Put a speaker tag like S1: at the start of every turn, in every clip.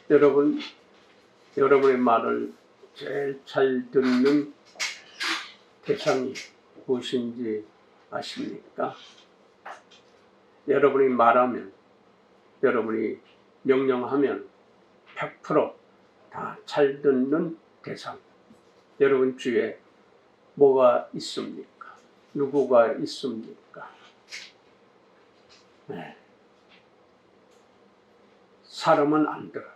S1: 여러분의 말을 제일 잘 듣는 대상이 무엇인지 아십니까? 여러분이 말하면, 여러분이 명령하면 100% 다 잘 듣는 대상. 여러분 주위에 뭐가 있습니까? 누구가 있습니까? 네. 사람은 안 들어요.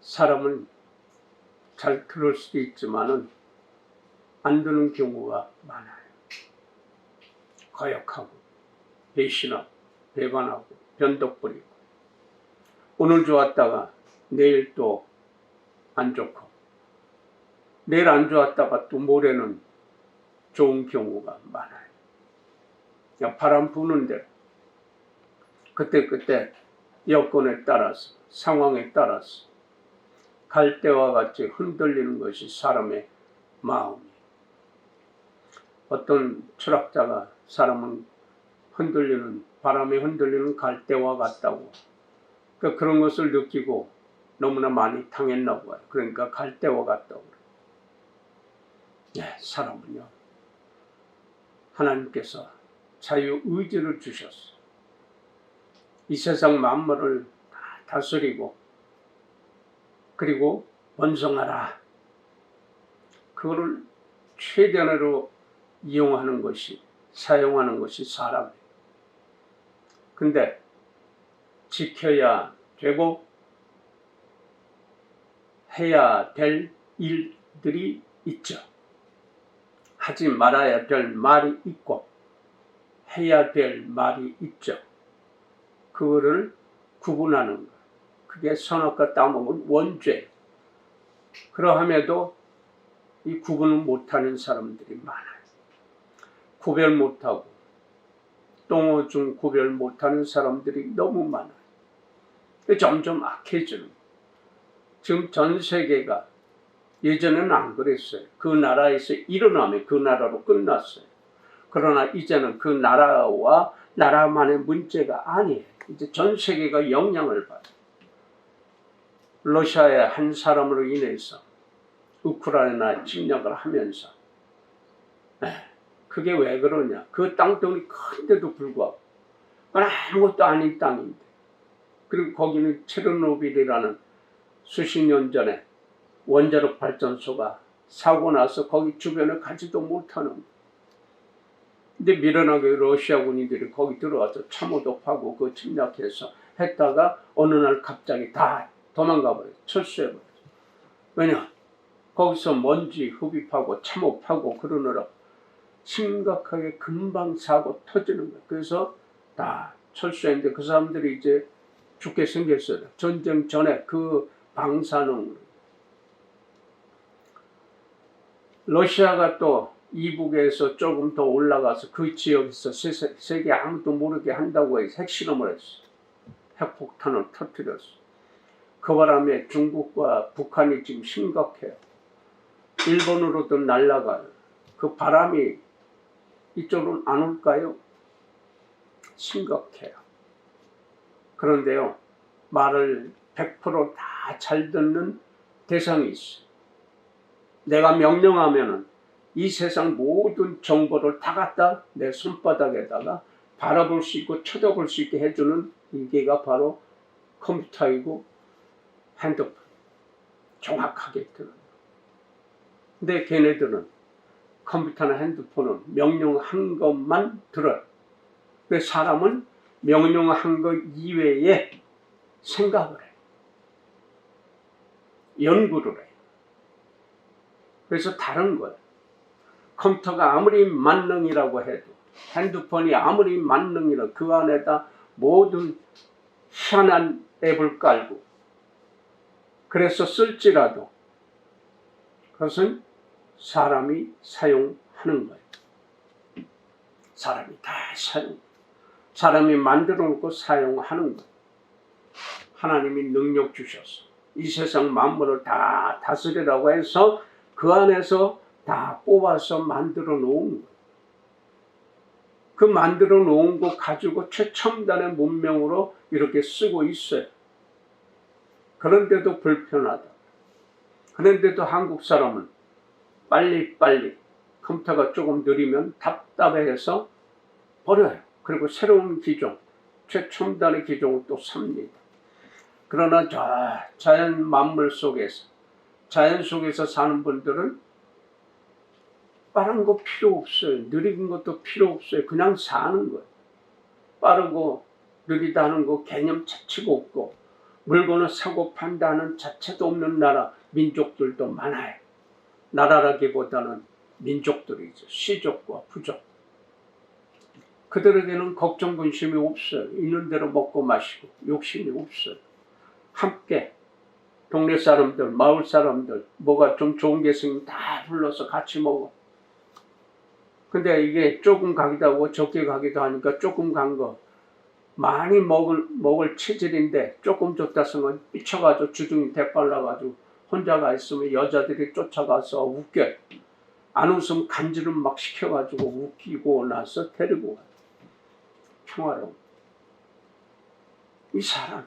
S1: 사람은 잘 들을 수도 있지만은 안 듣는 경우가 많아요. 거역하고, 배신하고, 배반하고, 변덕 부리고, 오늘 좋았다가 내일 또 안 좋고, 내일 안 좋았다가 또 모레는 좋은 경우가 많아요. 그냥 바람 부는 대로 그때 여건에 따라서, 상황에 따라서 갈대와 같이 흔들리는 것이 사람의 마음이에요. 어떤 철학자가 사람은 바람에 흔들리는 갈대와 같다고, 그러니까 그런 것을 느끼고 너무나 많이 당했나 봐요. 그러니까 갈대와 같다고 그래요. 네, 사람은요, 하나님께서 자유의지를 주셨어요. 이 세상 만물을 다 다스리고, 그리고 번성하라. 그거를 최대한으로 이용하는 것이, 사용하는 것이 사람이에요. 근데 지켜야 되고 해야 될 일들이 있죠. 하지 말아야 될 말이 있고 해야 될 말이 있죠. 그거를 구분하는 것. 그게 선악과 따먹은 원죄. 그러함에도 이 구분을 못하는 사람들이 많아요. 구별 못하고 똥오줌 구별 못하는 사람들이 너무 많아요. 점점 악해지는 거예요. 지금 전 세계가, 예전에는 안 그랬어요. 그 나라에서 일어나면 그 나라로 끝났어요. 그러나 이제는 그 나라와 나라만의 문제가 아니에요. 이제 전 세계가 영향을 받아요. 러시아의 한 사람으로 인해서 우크라이나 침략을 하면서, 그게 왜 그러냐? 그 땅덩이 큰데도 불구하고 그건 아무것도 아닌 땅인데, 그리고 거기는 체르노빌이라는 수십 년 전에 원자력 발전소가 사고 나서 거기 주변에 가지도 못하는, 근데 미련하게 러시아 군인들이 거기 들어와서 참호도 파고 그 침략해서 했다가 어느 날 갑자기 다 도망가 버려요. 철수해 버려요. 왜냐? 거기서 먼지 흡입하고 참호 파고 그러느라 심각하게 금방 사고 터지는 거예요. 그래서 다 철수했는데 그 사람들이 이제 죽게 생겼어요. 전쟁 전에 그 방사능. 러시아가 또 이북에서 조금 더 올라가서 그 지역에서 세계 아무도 모르게 한다고 해서 핵실험을 했어. 핵폭탄을 터뜨렸어. 그 바람에 중국과 북한이 지금 심각해요. 일본으로도 날아가요. 그 바람이 이쪽으로 안 올까요? 심각해요. 그런데요, 말을 100% 다 잘 듣는 대상이 있어요. 내가 명령하면은 이 세상 모든 정보를 다 갖다 내 손바닥에다가 바라볼 수 있고 쳐다볼 수 있게 해주는 이게가 바로 컴퓨터이고 핸드폰. 정확하게 들어요. 근데 걔네들은 컴퓨터나 핸드폰은 명령한 것만 들어요. 그래서 사람은 명령한 것 이외에 생각을 해요. 연구를 해요. 그래서 다른 거예요. 컴퓨터가 아무리 만능이라고 해도, 핸드폰이 아무리 만능이라도 그 안에다 모든 희한한 앱을 깔고 그래서 쓸지라도 그것은 사람이 사용하는 거예요. 사람이 다 사람이 만들어 놓고 사용하는 거예요. 하나님이 능력 주셔서 이 세상 만물을 다 다스리라고 해서 그 안에서 다 뽑아서 만들어 놓은 거예요. 그 만들어 놓은 거 가지고 최첨단의 문명으로 이렇게 쓰고 있어요. 그런데도 불편하다. 그런데도 한국 사람은 빨리빨리 컴퓨터가 조금 느리면 답답해서 버려요. 그리고 새로운 기종, 최첨단의 기종을 또 삽니다. 그러나 저 자연 만물 속에서, 자연 속에서 사는 분들은 빠른 거 필요 없어요. 느린 것도 필요 없어요. 그냥 사는 거예요. 빠르고 느리다 하는 거 개념 자체가 없고, 물건을 사고 판다는 자체도 없는 나라, 민족들도 많아요. 나라라기보다는 민족들이죠. 시족과 부족. 그들에게는 걱정 근심이 없어요. 있는 대로 먹고 마시고 욕심이 없어요. 함께 동네 사람들, 마을 사람들, 뭐가 좀 좋은 게 있으면 다 불러서 같이 먹어. 근데 이게 조금 가기도 하고 적게 가기도 하니까 조금 간 거 많이 먹을 체질인데 조금 줬다 쓰면 삐쳐가지고 주둥이 대빨라가지고 혼자 가 있으면 여자들이 쫓아가서 웃겨. 안 웃으면 간지를 막 시켜가지고 웃기고 나서 데리고 가요. 평화로워. 이 사람이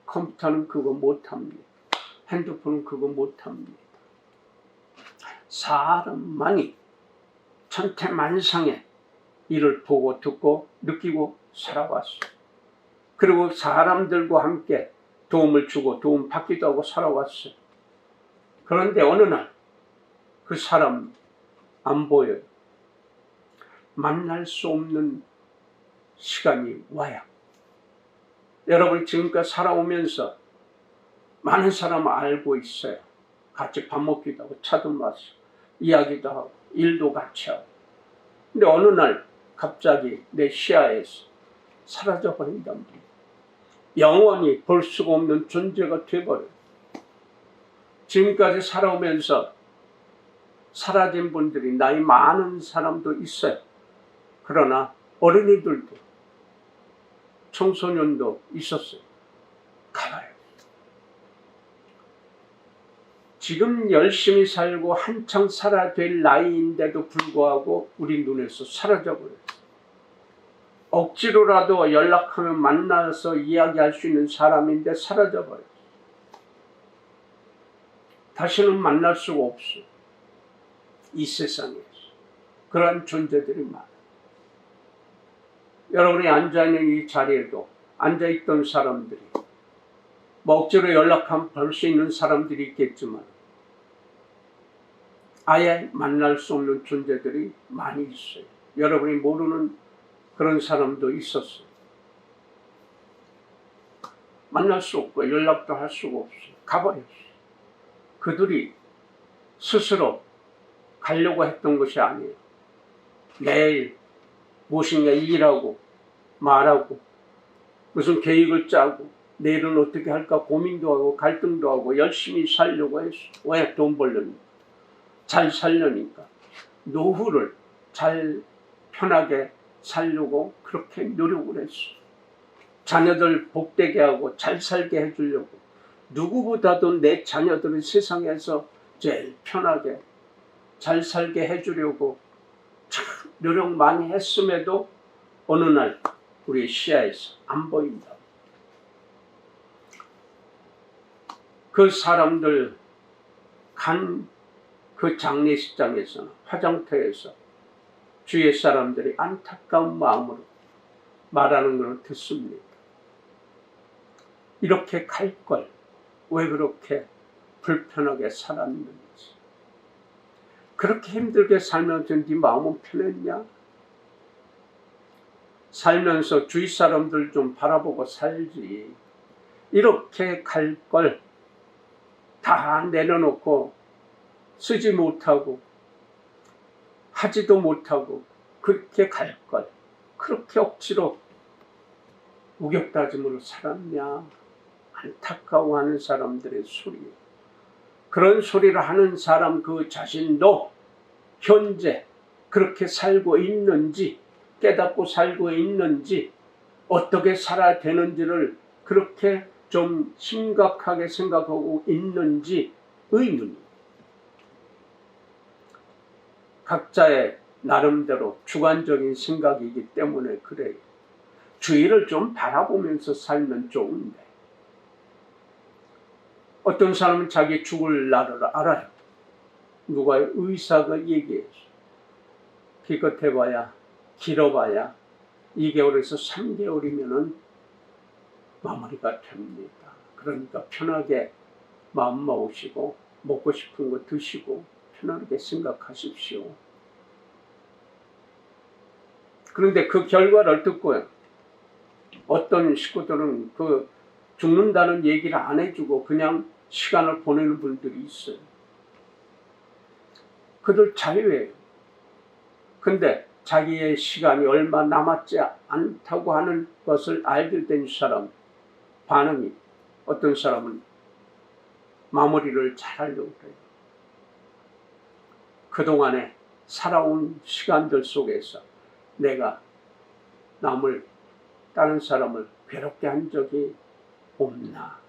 S1: 컴퓨터는 그거 못합니다. 핸드폰은 그거 못합니다. 사람만이 천태만상의 일을 보고 듣고 느끼고 살아왔어요. 그리고 사람들과 함께 도움을 주고 도움 받기도 하고 살아왔어요. 그런데 어느 날 그 사람 안 보여요. 만날 수 없는 시간이 와요. 여러분 지금까지 살아오면서 많은 사람을 알고 있어요. 같이 밥 먹기도 하고 차도 마시고 이야기도 하고 일도 같이 하고. 근데 어느 날 갑자기 내 시야에서 사라져 버린단 말이에요. 영원히 볼 수가 없는 존재가 돼버려요. 지금까지 살아오면서 사라진 분들이 나이 많은 사람도 있어요. 그러나 어린이들도 청소년도 있었어요. 가봐요. 지금 열심히 살고 한창 살아야 될 나이인데도 불구하고 우리 눈에서 사라져버려요. 억지로라도 연락하면 만나서 이야기할 수 있는 사람인데 사라져버려요. 다시는 만날 수가 없어요. 이 세상에서. 그러한 존재들이 많아요. 여러분이 앉아있는 이 자리에도 앉아있던 사람들이 뭐 억지로 연락하면 볼 수 있는 사람들이 있겠지만 아예 만날 수 없는 존재들이 많이 있어요. 여러분이 모르는 그런 사람도 있었어요. 만날 수 없고 연락도 할 수가 없어요. 가버렸어요. 그들이 스스로 가려고 했던 것이 아니에요. 매일 무엇인가 일하고 말하고 무슨 계획을 짜고 내일은 어떻게 할까 고민도 하고 갈등도 하고 열심히 살려고 했어. 왜? 돈 벌려니까. 잘 살려니까. 노후를 잘 편하게 살려고 그렇게 노력을 했어. 자녀들 복되게 하고 잘 살게 해주려고. 누구보다도 내 자녀들을 세상에서 제일 편하게 잘 살게 해주려고 참 노력 많이 했음에도 어느 날 우리 시야에서 안 보인다. 그 사람들 간 그 장례식장에서는 화장터에서 주위의 사람들이 안타까운 마음으로 말하는 것을 듣습니다. 이렇게 갈 걸 왜 그렇게 불편하게 살았는지. 그렇게 힘들게 살면서 네 마음은 편했냐? 살면서 주위 사람들 좀 바라보고 살지. 이렇게 갈 걸 다 내려놓고 쓰지 못하고 하지도 못하고 그렇게 갈 걸 그렇게 억지로 우격다짐으로 살았냐? 안타까워하는 사람들의 소리예요. 그런 소리를 하는 사람 그 자신도 현재 그렇게 살고 있는지 깨닫고 살고 있는지 어떻게 살아야 되는지를 그렇게 좀 심각하게 생각하고 있는지 의문이에요. 각자의 나름대로 주관적인 생각이기 때문에 그래요. 주위를 좀 바라보면서 살면 좋은데 어떤 사람은 자기 죽을 날을 알아요. 누가 의사가 얘기해서. 기껏해봐야 길어봐야 2개월에서 3개월이면은 마무리가 됩니다. 그러니까 편하게 마음 먹으시고 먹고 싶은 거 드시고 편하게 생각하십시오. 그런데 그 결과를 듣고요. 어떤 식구들은 그 죽는다는 얘기를 안 해주고 그냥 시간을 보내는 분들이 있어요. 그들 자유예요. 근데 자기의 시간이 얼마 남았지 않다고 하는 것을 알게 된 사람 반응이 어떤 사람은 마무리를 잘하려고 그래요. 그동안에 살아온 시간들 속에서 내가 남을 다른 사람을 괴롭게 한 적이 없나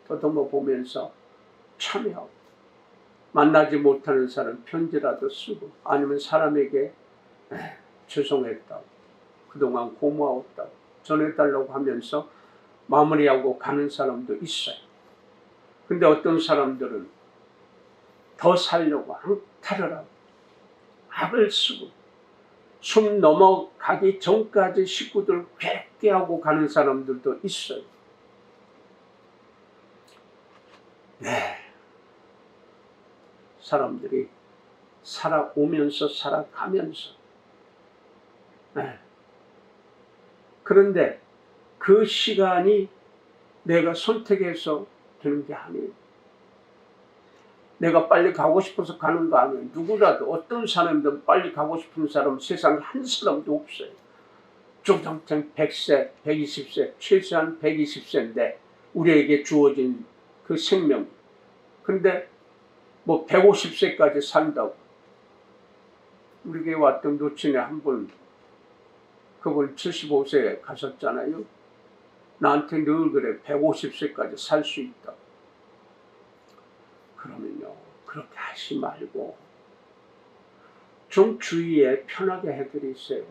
S1: 더듬어 보면서 참여하고 만나지 못하는 사람 편지라도 쓰고 아니면 사람에게 죄송했다고 그동안 고마웠다고 전해달라고 하면서 마무리하고 가는 사람도 있어요. 근데 어떤 사람들은 더 살려고 항탈을 하고 악을 쓰고 숨 넘어가기 전까지 식구들 괴롭게 하고 가는 사람들도 있어요. 네. 사람들이 살아오면서 살아가면서 네. 그런데 그 시간이 내가 선택해서 되는 게 아니에요. 내가 빨리 가고 싶어서 가는 거 아니에요. 누구라도 어떤 사람도 빨리 가고 싶은 사람 세상에 한 사람도 없어요. 조상생 100세, 120세, 최소한 120세인데 우리에게 주어진 그 생명. 근데 뭐 150세까지 산다고. 우리에게 왔던 노친에 한 분, 그분 75세에 가셨잖아요. 나한테 늘 그래. 150세까지 살 수 있다. 그러면요. 그렇게 하지 말고 좀 주위에 편하게 해드리세요.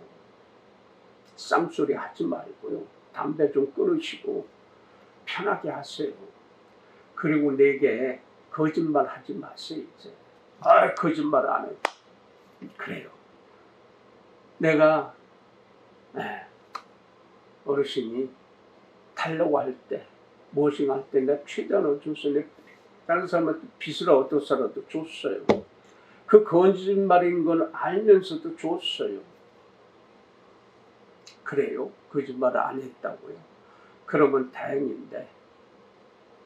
S1: 쌍소리 하지 말고요. 담배 좀 끊으시고 편하게 하세요. 그리고 내게 거짓말 하지 마세요. 이제. 거짓말 안 해요. 그래요. 내가 어르신이 달라고 할 때, 모싱할 때 내가 최대한 줬어요. 내가 다른 사람한테 빚을 얻어서라도 줬어요. 그 거짓말인 걸 알면서도 줬어요. 그래요? 거짓말을 안 했다고요? 그러면 다행인데,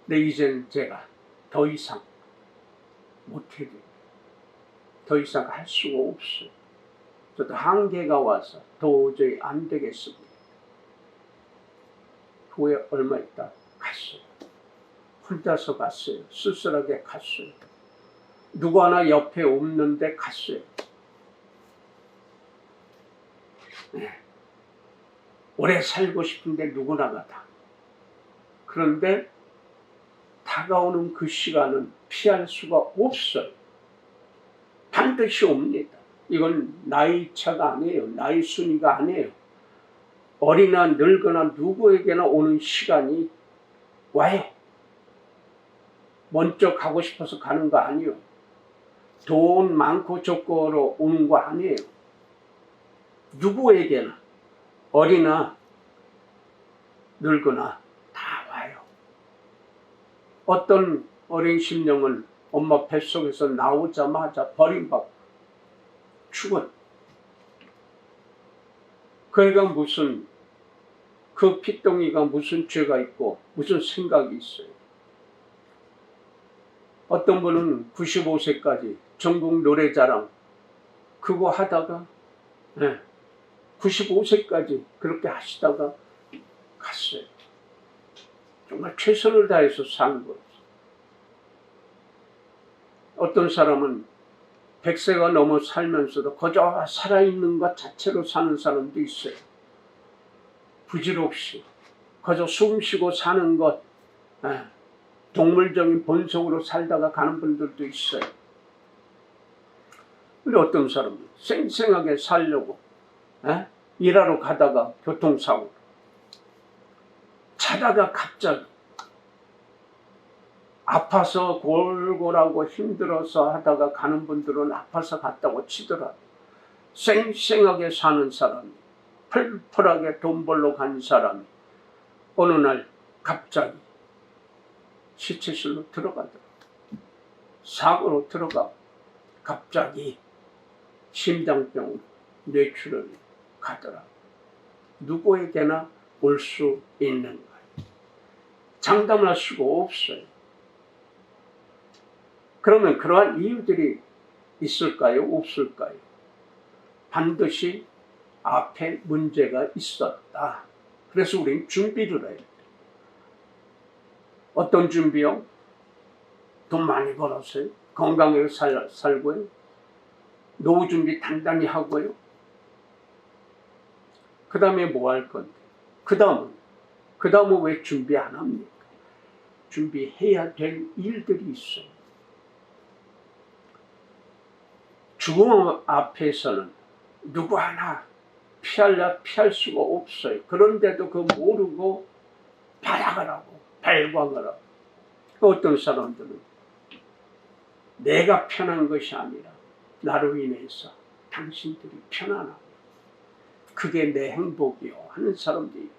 S1: 근데 이젠 제가 더 이상 못해요. 더 이상 할 수가 없어요. 저도 한계가 와서 도저히 안 되겠습니다. 후에 얼마 있다 갔어요. 혼자서 갔어요. 쓸쓸하게 갔어요. 누구 하나 옆에 없는데 갔어요. 네. 오래 살고 싶은데 누구나가 다. 그런데 다가오는 그 시간은 피할 수가 없어요. 반드시 옵니다. 이건 나이 차가 아니에요. 나이 순위가 아니에요. 어리나 늙거나 누구에게나 오는 시간이 와요. 먼저 가고 싶어서 가는 거 아니에요. 돈 많고 적고로 오는 거 아니에요. 누구에게나 어리나 늙거나 다 와요. 어떤 어린 심령은 엄마 뱃속에서 나오자마자 버림받고 죽은 그 애가 무슨 그 핏덩이가 무슨 죄가 있고 무슨 생각이 있어요. 어떤 분은 95세까지 전국 노래자랑 그거 하다가 95세까지 그렇게 하시다가 갔어요. 정말 최선을 다해서 산 거예요. 어떤 사람은 100세가 넘어 살면서도 그저 살아있는 것 자체로 사는 사람도 있어요. 부질없이 그저 숨쉬고 사는 것, 동물적인 본성으로 살다가 가는 분들도 있어요. 근데 어떤 사람은 쌩쌩하게 살려고 일하러 가다가 교통사고 자다가 갑자기 아파서 골골하고 힘들어서 하다가 가는 분들은 아파서 갔다고 치더라도 쌩쌩하게 사는 사람이, 펄펄하게 돈 벌러 간 사람이 어느 날 갑자기 시체실로 들어가더라. 사고로 들어가 갑자기 심장병으로 뇌출혈을 가더라. 누구에게나 올 수 있는 거예요. 장담할 수가 없어요. 그러면 그러한 이유들이 있을까요? 없을까요? 반드시 앞에 문제가 있었다. 그래서 우리는 준비를 해야 돼요. 어떤 준비요? 돈 많이 벌었어요. 건강하게 살고요. 노후 준비 단단히 하고요. 그 다음에 뭐 할 건데? 그 다음은 왜 준비 안 합니까? 준비해야 될 일들이 있어요. 죽음 앞에서는 누구 하나 피할 수가 없어요. 그런데도 그 모르고 발악을 하고 발광을 하고, 어떤 사람들은 내가 편한 것이 아니라 나로 인해서 당신들이 편안하고 그게 내 행복이요 하는 사람들이,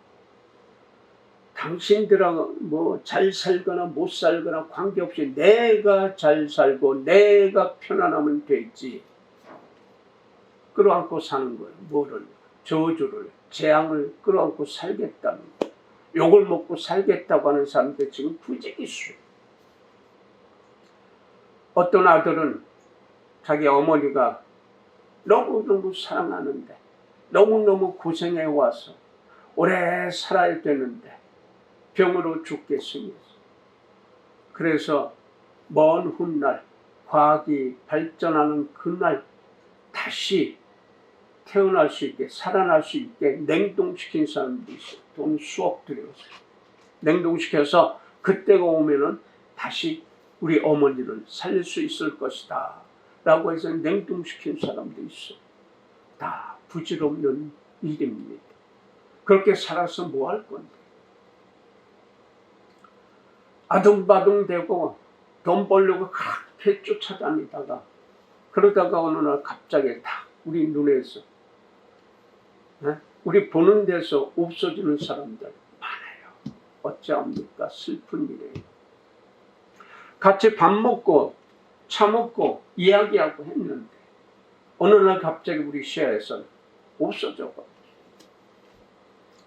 S1: 당신들하고 뭐 잘 살거나 못 살거나 관계없이 내가 잘 살고 내가 편안하면 되지, 끌어안고 사는 거예요. 뭐를? 저주를, 재앙을 끌어안고 살겠다는 거예요. 욕을 먹고 살겠다고 하는 사람들 지금 부지기수. 어떤 아들은 자기 어머니가 너무너무 사랑하는데 너무너무 고생해 와서 오래 살아야 되는데 병으로 죽게 생겼어. 그래서 먼 훗날 과학이 발전하는 그날 다시 태어날 수 있게, 살아날 수 있게 냉동시킨 사람들이 있어요. 돈 수억 들여서 냉동시켜서 그때가 오면은 다시 우리 어머니를 살릴 수 있을 것이다 라고 해서 냉동시킨 사람도 있어요. 다 부질없는 일입니다. 그렇게 살아서 뭐 할 건데? 아둥바둥대고 돈 벌려고 그렇게 쫓아다니다가 그러다가 어느 날 갑자기 딱 우리 눈에서, 우리 보는 데서 없어지는 사람들 많아요. 어찌합니까? 슬픈 일이에요. 같이 밥 먹고 차 먹고 이야기하고 했는데 어느 날 갑자기 우리 시야에서 없어져버렸어요.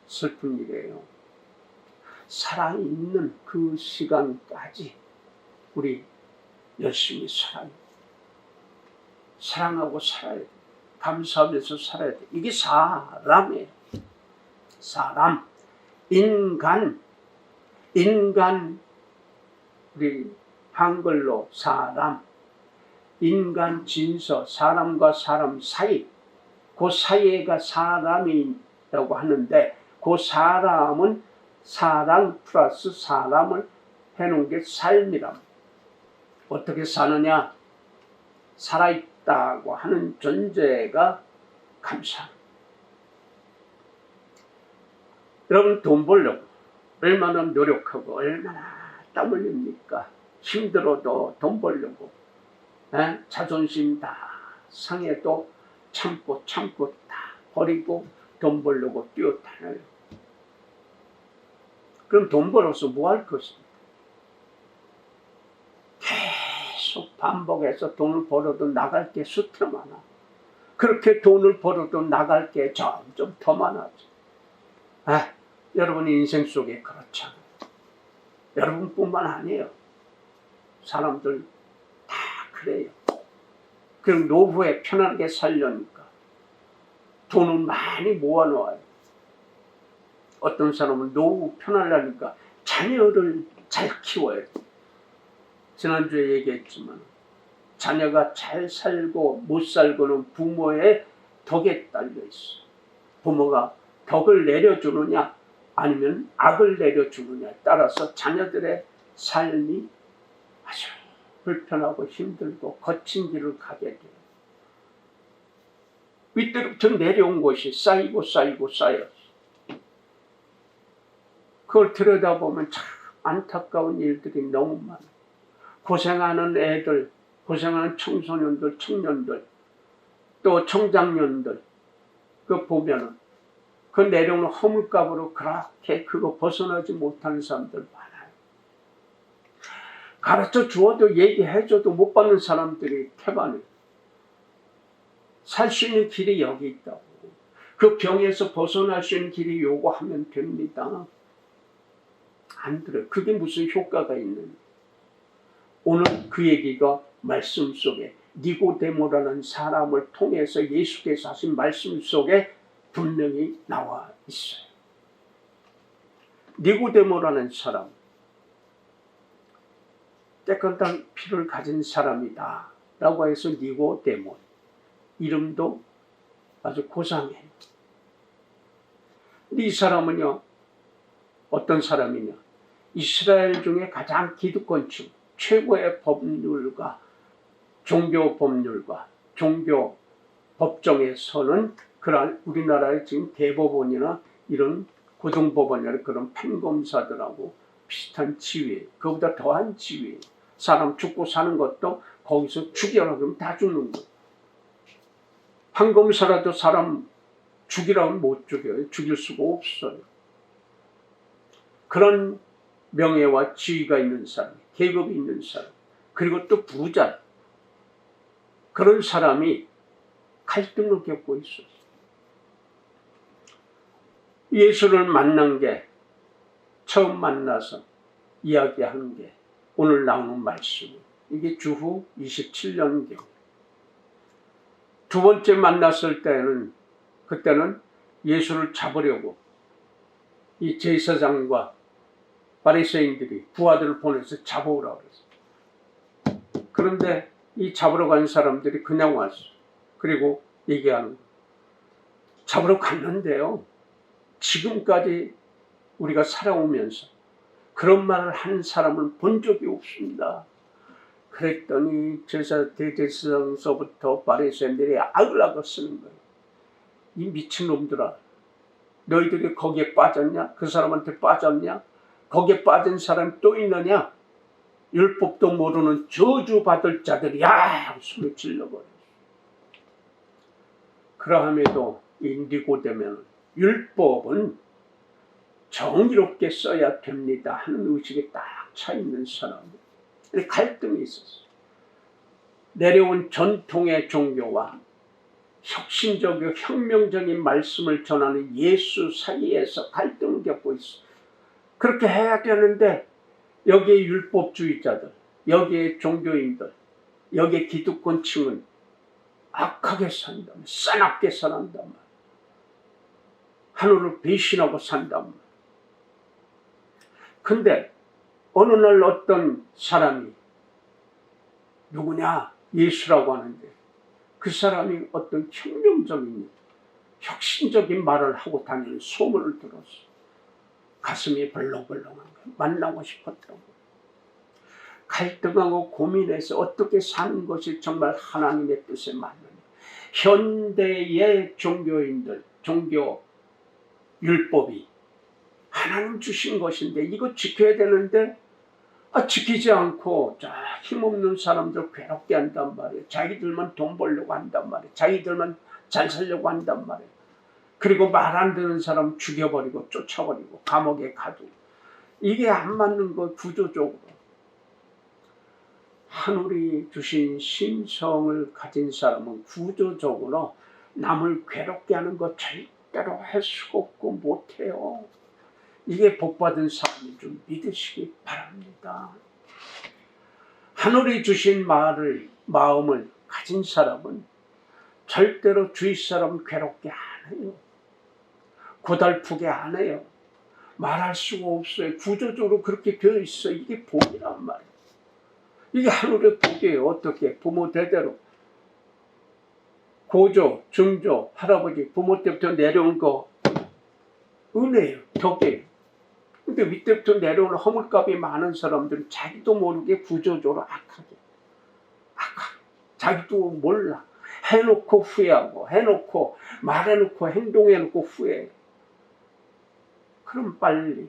S1: 슬픈 일이에요. 살아있는 그 시간까지 우리 열심히 살아요. 사랑하고 살아야 돼. 감사하면서 살아야 돼. 이게 사람이에요. 사람, 인간, 우리 한글로 사람, 인간 진서, 사람과 사람 사이, 그 사이가 사람이라고 하는데 그 사람은 사랑 플러스 사람을 해놓은 게 삶이랍니다. 어떻게 사느냐? 살아있다고 하는 존재가 감사합니다. 여러분, 돈 벌려고 얼마나 노력하고 얼마나 땀 흘립니까? 힘들어도 돈 벌려고 자존심 다 상해도 참고 다 버리고 돈 벌려고 뛰어다녀요. 그럼 돈 벌어서 뭐 할 것입니까? 계속 반복해서 돈을 벌어도 나갈 게 수태 많아. 그렇게 돈을 벌어도 나갈 게 점점 더 많아져. 여러분 인생 속에 그렇잖아요. 여러분뿐만 아니에요. 사람들 다 그래요. 그럼 노후에 편하게 살려니까 돈을 많이 모아놓아요. 어떤 사람은 노후 편하려니까 자녀를 잘 키워야 돼. 지난주에 얘기했지만 자녀가 잘 살고 못 살고는 부모의 덕에 딸려 있어. 부모가 덕을 내려주느냐 아니면 악을 내려주느냐에 따라서 자녀들의 삶이 아주 불편하고 힘들고 거친 길을 가게 돼요. 윗대로부터 내려온 것이 쌓이고 쌓였어. 그걸 들여다보면 참 안타까운 일들이 너무 많아요. 고생하는 애들, 고생하는 청소년들, 청년들, 또 청장년들, 그 보면은 그 내려오는 허물값으로 그렇게 그거 벗어나지 못하는 사람들 많아요. 가르쳐 주어도 얘기해줘도 못 받는 사람들이 태반에 살 수 있는 길이 여기 있다고. 그 병에서 벗어날 수 있는 길이 요거 하면 됩니다. 안 들어요. 그게 무슨 효과가 있느냐. 오늘 그 얘기가 말씀 속에 니고데모라는 사람을 통해서 예수께서 하신 말씀 속에 분명히 나와 있어요. 니고데모라는 사람, 깨끗한 피를 가진 사람이다 라고 해서 니고데모, 이름도 아주 고상해요. 이 사람은요, 어떤 사람이냐, 이스라엘 중에 가장 기득권층, 최고의 법률가, 종교 법률가, 종교 법정에서는 그런 우리나라의 지금 대법원이나 이런 고등법원이나 그런 판검사들하고 비슷한 지위, 그보다 더한 지위. 사람 죽고 사는 것도 거기서 죽여라 그러면 다 죽는 거예요. 판검사라도 사람 죽이라면 못 죽여요. 죽일 수가 없어요. 그런 명예와 지위가 있는 사람, 계급이 있는 사람, 그리고 또 부자, 그런 사람이 갈등을 겪고 있었어요. 예수를 만난 게, 처음 만나서 이야기하는 게 오늘 나오는 말씀이에요. 이게 주후 27년경. 두 번째 만났을 때는, 그때는 예수를 잡으려고 이 제사장과 바리새인들이 부하들을 보내서 잡아오라고 그랬어요. 그런데 이 잡으러 간 사람들이 그냥 왔어. 그리고 얘기하는 거예요. 잡으러 갔는데요, 지금까지 우리가 살아오면서 그런 말을 하는 사람을 본 적이 없습니다. 그랬더니 대제사장서부터 바리새인들이 악을 쓰는 거예요. 이 미친놈들아, 너희들이 거기에 빠졌냐? 그 사람한테 빠졌냐? 거기에 빠진 사람이 또 있느냐? 율법도 모르는 저주받을 자들이야! 소리 질러버렸어. 그러함에도 니고데모는 율법은 정의롭게 써야 됩니다 하는 의식에 딱 차 있는 사람이에요. 갈등이 있었어요. 내려온 전통의 종교와 혁신적이고 혁명적인 말씀을 전하는 예수 사이에서 갈등을 겪고 있어요. 그렇게 해야 되는데 여기에 율법주의자들, 여기에 종교인들, 여기에 기득권층은 악하게 산단 말이에요. 싸납게 산단 말이에요. 하늘을 배신하고 산단 말이에요. 근데 어느 날 어떤 사람이, 누구냐? 예수라고 하는데 그 사람이 어떤 혁명적인, 혁신적인 말을 하고 다니는 소문을 들었어. 가슴이 벌렁벌렁한 거예요. 만나고 싶었던 거예요. 갈등하고 고민해서 어떻게 사는 것이 정말 하나님의 뜻에 맞느냐. 현대의 종교인들, 종교 율법이 하나님 주신 것인데 이거 지켜야 되는데 지키지 않고 힘없는 사람들 괴롭게 한단 말이에요. 자기들만 돈 벌려고 한단 말이에요. 자기들만 잘 살려고 한단 말이에요. 그리고 말 안 듣는 사람 죽여버리고 쫓아버리고 감옥에 가두고. 이게 안 맞는 거 구조적으로. 하늘이 주신 심성을 가진 사람은 구조적으로 남을 괴롭게 하는 거 절대로 할 수가 없고 못해요. 이게 복받은 사람인 줄 믿으시기 바랍니다. 하늘이 주신 마음을 가진 사람은 절대로 주위 사람 괴롭게 안 해요. 고달프게 안 해요. 말할 수가 없어요. 구조적으로 그렇게 되어 있어. 이게 복이란 말이에요. 이게 하늘의 복이에요. 어떻게? 부모 대대로. 고조, 증조, 할아버지, 부모 때부터 내려온 거 은혜예요. 덕이에요. 근데 윗때부터 내려오는 허물값이 많은 사람들은 자기도 모르게 구조적으로 악하게. 자기도 몰라. 해놓고 후회하고, 해놓고 말해놓고 행동해놓고 후회해. 그럼 빨리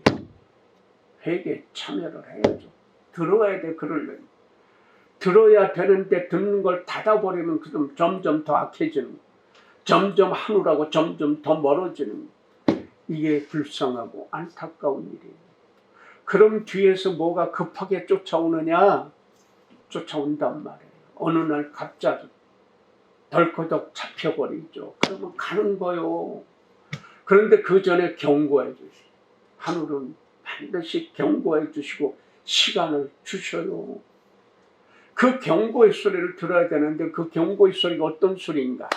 S1: 회개에 참여를 해야죠. 들어야 돼, 그러려면. 들어야 되는데 듣는 걸 닫아버리면 그럼 점점 더 악해지는 거예요. 점점 하늘하고 점점 더 멀어지는 거예요. 이게 불쌍하고 안타까운 일이에요. 그럼 뒤에서 뭐가 급하게 쫓아오느냐? 쫓아온단 말이에요. 어느 날 갑자기 덜커덕 잡혀버리죠. 그러면 가는 거요. 그런데 그 전에 경고해 주시고, 하늘은 반드시 경고해 주시고 시간을 주셔요. 그 경고의 소리를 들어야 되는데 그 경고의 소리가 어떤 소리인가?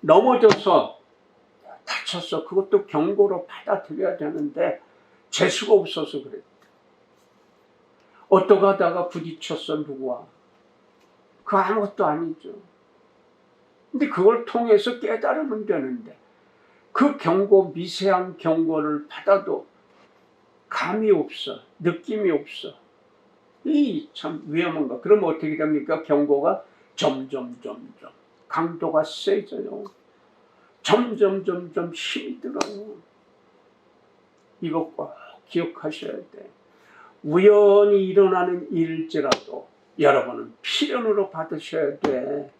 S1: 넘어져서 다쳤어. 그것도 경고로 받아들여야 되는데 재수가 없어서 그래. 어떡하다가 부딪혔어 누구와? 그거 아무것도 아니죠. 근데 그걸 통해서 깨달으면 되는데 그 경고, 미세한 경고를 받아도 감이 없어. 느낌이 없어. 이 참 위험한 거. 그러면 어떻게 됩니까? 경고가 점점 강도가 세져요. 점점 힘이 들어요. 이거 꼭 기억하셔야 돼. 우연히 일어나는 일일지라도 여러분은 필연으로 받으셔야 돼.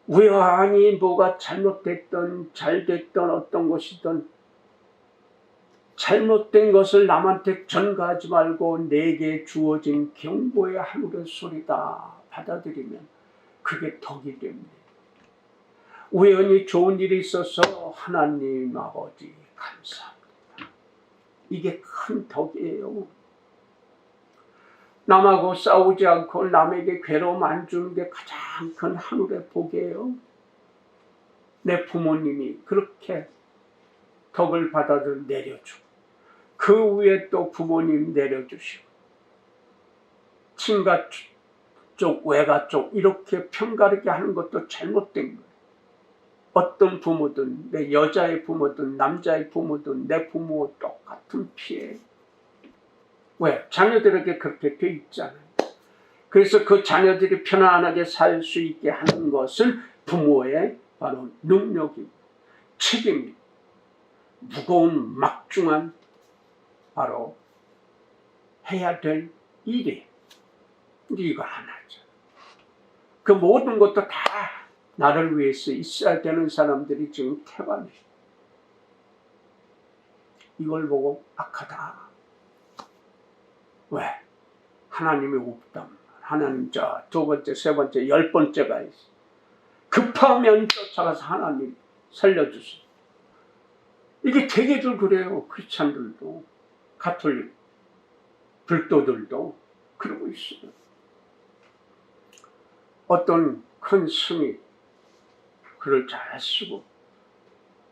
S1: 우연히 뭐가 잘못됐던 잘됐던 어떤 것이든 잘못된 것을 남한테 전가하지 말고 내게 주어진 경고의 하늘의 소리다 받아들이면 그게 덕이 됩니다. 우연히 좋은 일이 있어서 하나님 아버지 감사합니다. 이게 큰 덕이에요. 남하고 싸우지 않고 남에게 괴로움 안 주는 게 가장 큰 하늘의 복이에요. 내 부모님이 그렇게 덕을 받아들 내려주고 그 위에 또 부모님 내려주시고 친가 쪽 외가 쪽 이렇게 편가르게 하는 것도 잘못된 거예요. 어떤 부모든 내 여자의 부모든 남자의 부모든 내 부모 똑같은 피해. 왜? 자녀들에게 그렇게 돼 있잖아요. 그래서 그 자녀들이 편안하게 살 수 있게 하는 것은 부모의 바로 능력이고 책임이고 무거운 막중한 바로 해야 될 일이에요. 근데 이거 안 하죠. 그 모든 것도 다 나를 위해서 있어야 되는 사람들이 지금 태반이에요. 이걸 보고 악하다. 왜? 하나님이 없다. 하나님 두 번째, 세 번째, 10번째가 있어. 급하면 쫓아가서 하나님 살려주세요. 이게 되게들 그래요. 크리스찬들도 가톨릭 불도들도 그러고 있어요. 어떤 큰 스님이 글을 잘 쓰고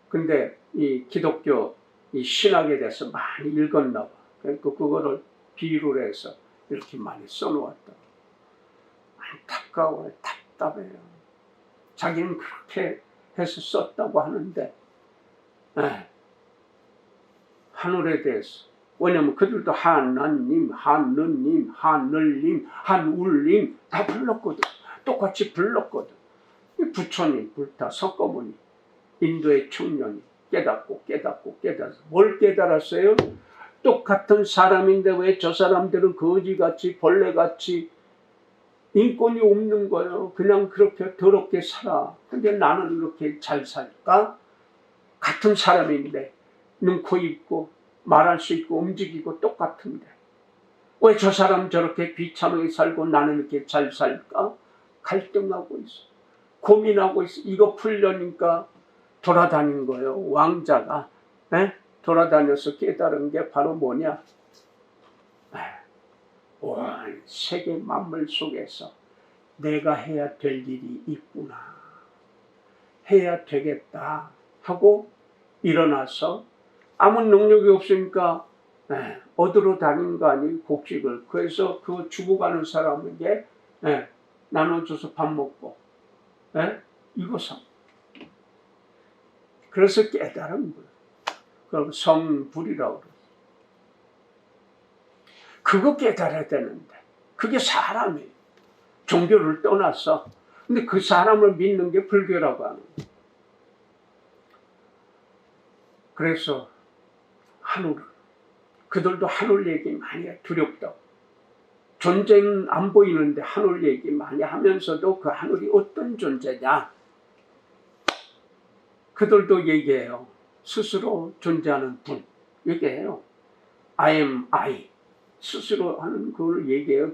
S1: 근데 이 기독교 이 신학에 대해서 많이 읽었나 봐. 그러니까 그거를 비유를 해서 이렇게 많이 써놓았다. 안타까워요. 답답해요. 자기는 그렇게 해서 썼다고 하는데 하늘에 대해서 왜냐면 그들도 하나님, 하느님, 하늘님, 한울님 다 불렀거든. 똑같이 불렀거든. 부처님, 불타, 석가모니, 인도의 청년이 깨닫고 뭘 깨달았어요? 똑같은 사람인데 왜 저 사람들은 거지같이 벌레같이 인권이 없는 거예요. 그냥 그렇게 더럽게 살아. 근데 나는 이렇게 잘 살까? 같은 사람인데 눈, 코 있고 말할 수 있고 움직이고 똑같은데 왜 저 사람 저렇게 비참하게 살고 나는 이렇게 잘 살까? 갈등하고 있어. 고민하고 있어. 이거 풀려니까 돌아다닌 거예요. 왕자가 돌아다녀서 깨달은 게 바로 뭐냐? 온 세계 만물 속에서 내가 해야 될 일이 있구나. 해야 되겠다 하고 일어나서 아무 능력이 없으니까 어디로 다닌 거 아니 곡식을. 그래서 그 죽어가는 사람에게 나눠줘서 밥 먹고 이거 사. 그래서 깨달은 거예요. 그럼 성불이라고 그래요. 그거 깨달아야 되는데 그게 사람이에요. 종교를 떠나서. 근데 그 사람을 믿는 게 불교라고 하는 거예요. 그래서 하늘 그들도 하늘 얘기 많이 해. 두렵다고. 존재는 안 보이는데 하늘 얘기 많이 하면서도 그 하늘이 어떤 존재냐? 그들도 얘기해요. 스스로 존재하는 분 얘기해요. I am I. 스스로 하는 그걸 얘기해요.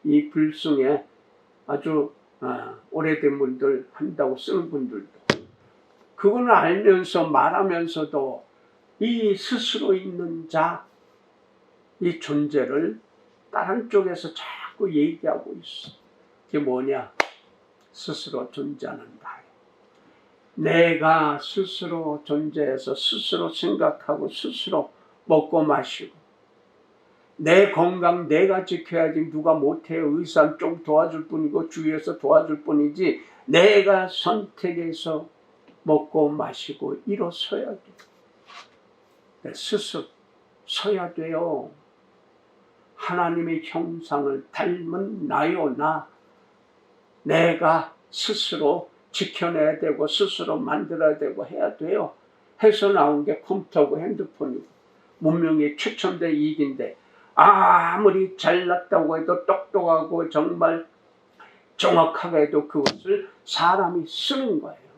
S1: 이 불승에 아주 오래된 분들 한다고 쓰는 분들도. 그걸 알면서 말하면서도 이 스스로 있는 자, 이 존재를 다른 쪽에서 자꾸 얘기하고 있어. 그게 뭐냐? 스스로 존재하는 나. 내가 스스로 존재해서 스스로 생각하고 스스로 먹고 마시고 내 건강 내가 지켜야지 누가 못해요. 의사는 좀 도와줄 뿐이고 주위에서 도와줄 뿐이지 내가 선택해서 먹고 마시고 일어서야 돼. 스스로 서야 돼요. 하나님의 형상을 닮은 나요 나. 내가 스스로 지켜내야 되고 스스로 만들어야 되고 해야 돼요. 해서 나온 게 컴퓨터고 핸드폰이고 문명의 최첨대 이익인데 아무리 잘났다고 해도 똑똑하고 정말 정확하게 해도 그것을 사람이 쓰는 거예요.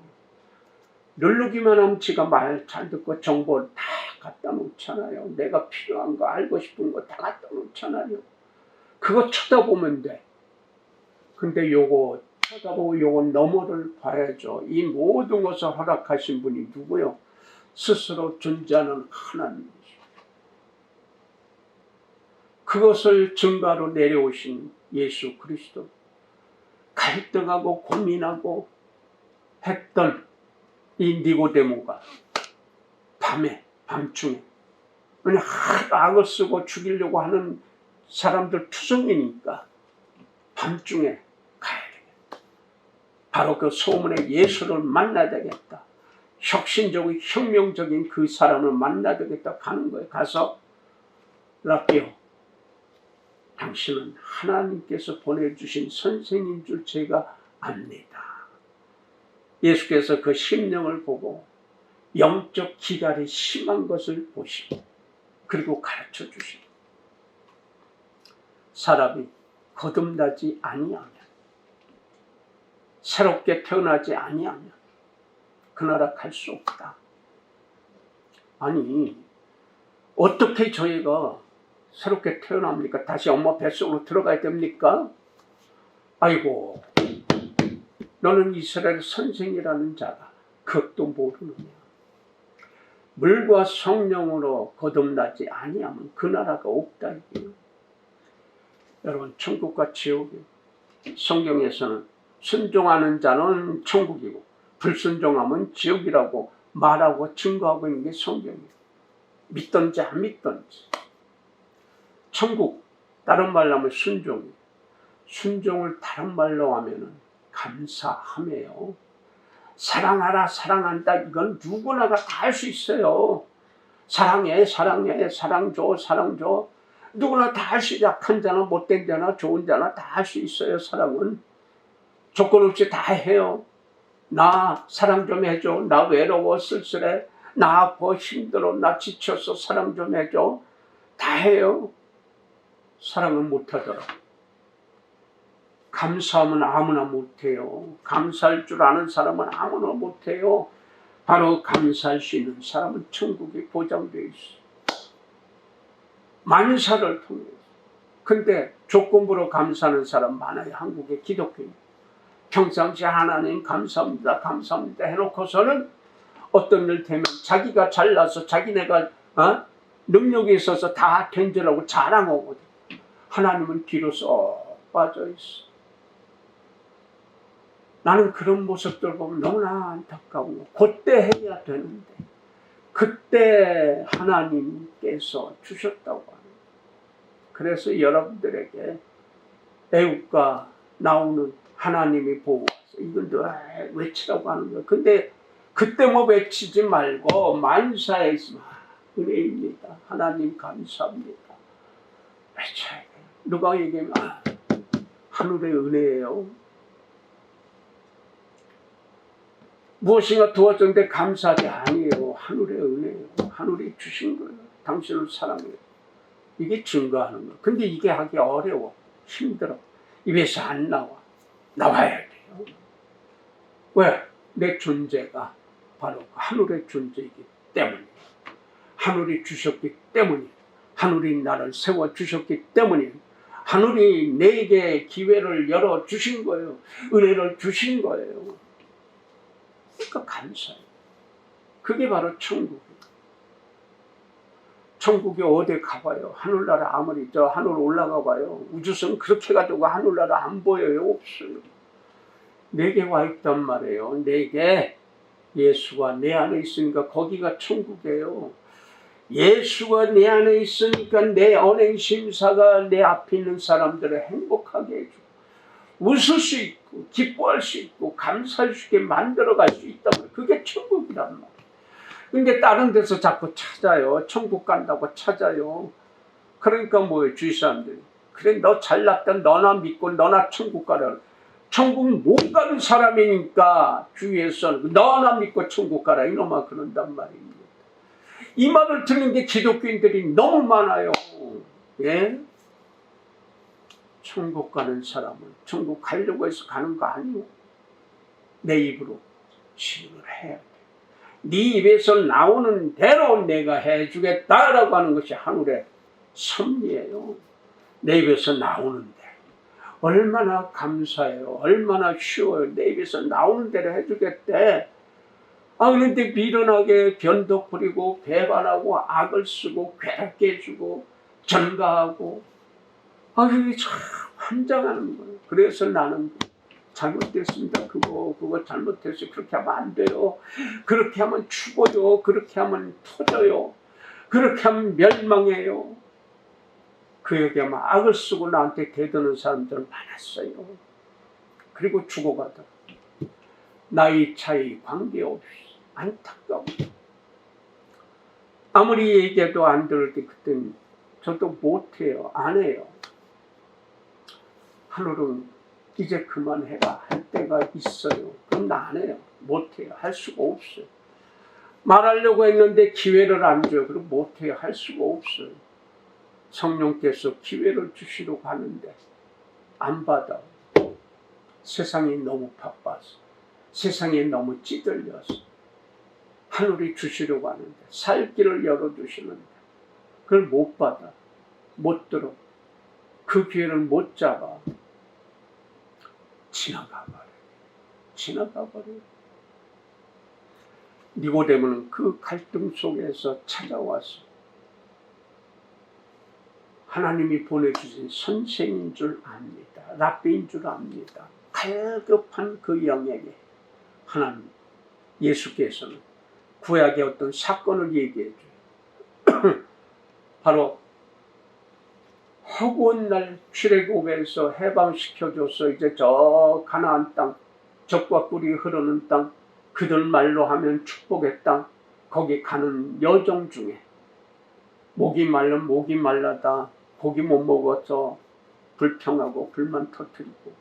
S1: 누르기만 하면 지가 말 잘 듣고 정보를 다 갖다 놓잖아요. 내가 필요한 거 알고 싶은 거 다 갖다 놓잖아요. 그거 쳐다보면 돼. 근데 요거 쳐다보고 요거 너머를 봐야죠. 이 모든 것을 허락하신 분이 누구요? 스스로 존재하는 하나님이죠. 그것을 증거로 내려오신 예수 그리스도. 갈등하고 고민하고 했던 이 니고데모가 밤중에 그냥 악을 쓰고 죽이려고 하는 사람들 투성이니까 밤중에 가야 되겠다. 바로 그 소문의 예수를 만나야 되겠다. 혁신적인 혁명적인 그 사람을 만나야 되겠다 가는 거예요. 가서 라비오, 당신은 하나님께서 보내주신 선생님 줄 제가 압니다. 예수께서 그 심령을 보고 영적 기갈이 심한 것을 보시고 그리고 가르쳐 주시고 사람이 거듭나지 아니하면 새롭게 태어나지 아니하면 그 나라 갈 수 없다. 아니 어떻게 저희가 새롭게 태어납니까? 다시 엄마 뱃속으로 들어가야 됩니까? 아이고 너는 이스라엘 선생이라는 자가 그것도 모르느냐. 물과 성령으로 거듭나지 아니하면 그 나라가 없다 이게요. 여러분 천국과 지옥이 성경에서는 순종하는 자는 천국이고 불순종하면 지옥이라고 말하고 증거하고 있는 게 성경이에요. 믿든지 안 믿든지. 천국 다른 말로 하면 순종이에요. 순종을 다른 말로 하면은 감사함이에요. 사랑하라 사랑한다 이건 누구나가 다 할 수 있어요. 사랑해 사랑해 사랑 줘 사랑 줘 누구나 다 할 수 있어요. 약한 자나 못된 자나 좋은 자나 다 할 수 있어요. 사랑은 조건 없이 다 해요. 나 사랑 좀 해줘. 나 외로워 쓸쓸해. 나 아파 힘들어. 나 지쳤어. 사랑 좀 해줘. 다 해요. 사랑은 못하더라고. 감사하면 아무나 못해요. 감사할 줄 아는 사람은 아무나 못해요. 바로 감사할 수 있는 사람은 천국이 보장되어 있어. 만사를 통해서. 근데 조건부로 감사하는 사람 많아요. 한국의 기독교인. 평상시에 하나님 감사합니다 감사합니다 해놓고서는 어떤 일 되면 자기가 잘나서 자기네가 능력이 있어서 다 견제하고 자랑하거든. 하나님은 뒤로 쏙 빠져있어. 나는 그런 모습들 보면 너무나 안타까워. 그때 해야 되는데 그때 하나님께서 주셨다고 하는 거예요. 그래서 여러분들에게 애국가 나오는 하나님이 보호하셔. 이건 늘 외치라고 하는 거예요. 근데 그때 뭐 외치지 말고 만사에 있으면 은혜입니다. 하나님 감사합니다. 외쳐야 돼요. 누가 얘기하면 하늘의 은혜예요. 무엇인가 도와줬는데 감사하지 아니에요. 하늘의 은혜예요. 하늘이 주신 거예요. 당신을 사랑해요. 이게 증거하는 거예요. 근데 이게 하기 어려워. 힘들어. 입에서 안 나와. 나와야 돼요. 왜? 내 존재가 바로 하늘의 존재이기 때문에, 하늘이 주셨기 때문에, 하늘이 나를 세워주셨기 때문에, 하늘이 내게 기회를 열어주신 거예요. 은혜를 주신 거예요. 그러니까 감사해요. 그게 바로 천국이에요. 천국이 어디 가봐요. 하늘나라 아무리 저 하늘 올라가 봐요. 우주선 그렇게 가지고 하늘나라 안 보여요. 없어요. 내게 와 있단 말이에요. 내게 예수가 내 안에 있으니까 거기가 천국이에요. 예수가 내 안에 있으니까 내 언행심사가 내 앞에 있는 사람들을 행복하게 해주고 웃을 수 있고 기뻐할 수 있고 감사할 수 있게 만들어갈 수 있단 말이에요. 그게 천국이란 말이에요. 근데 다른 데서 자꾸 찾아요. 천국 간다고 찾아요. 그러니까 뭐예요? 주위 사람들이. 그래 너 잘났다. 너나 믿고 너나 천국 가라. 천국 못 가는 사람이니까 주위에서 너나 믿고 천국 가라. 이놈아 그런단 말입니다. 이 말을 듣는 게 기독교인들이 너무 많아요. 예? 천국 가는 사람은 천국 가려고 해서 가는 거 아니오. 내 입으로 시인을 해야 돼. 네 입에서 나오는 대로 내가 해주겠다라고 하는 것이 하늘의 섭리예요. 내 입에서 나오는 대로. 얼마나 감사해요. 얼마나 쉬워요. 내 입에서 나오는 대로 해주겠대. 그런데 미련하게 변덕 부리고 배반하고 악을 쓰고 괴롭게 해주고 전가하고 이게 참 환장하는 거예요. 그래서 나는 잘못됐습니다. 그거 잘못했어요. 그렇게 하면 안 돼요. 그렇게 하면 죽어요. 그렇게 하면 터져요. 그렇게 하면 멸망해요. 그에게 막 악을 쓰고 나한테 대드는 사람들은 많았어요. 그리고 죽어가더라. 나이 차이 관계없이 안타까워. 아무리 얘기해도 안 들을 때 그때는 저도 못해요. 안 해요. 하늘은 이제 그만해라 할 때가 있어요. 그럼 나 안 해요. 못해요. 할 수가 없어요. 말하려고 했는데 기회를 안 줘요. 그럼 못해요. 할 수가 없어요. 성령께서 기회를 주시려고 하는데 안 받아. 세상이 너무 바빠서, 세상에 너무 찌들려서 하늘이 주시려고 하는데 살 길을 열어주시는데 그걸 못 받아. 못 들어. 그 기회를 못 잡아. 지나가 버려. 니고데모는 그 갈등 속에서 찾아와서 하나님이 보내주신 선생인 줄 압니다. 랍비인 줄 압니다. 갈급한 그 영에게 하나님, 예수께서는 구약의 어떤 사건을 얘기해 줘요. 바로 허구한 날 출애굽에서 해방시켜줘서 이제 저 가나안 땅, 젖과 꿀이 흐르는 땅, 그들 말로 하면 축복의 땅, 거기 가는 여정 중에 목이 말르면 목이 말라다 고기 못 먹어서 불평하고 불만 터뜨리고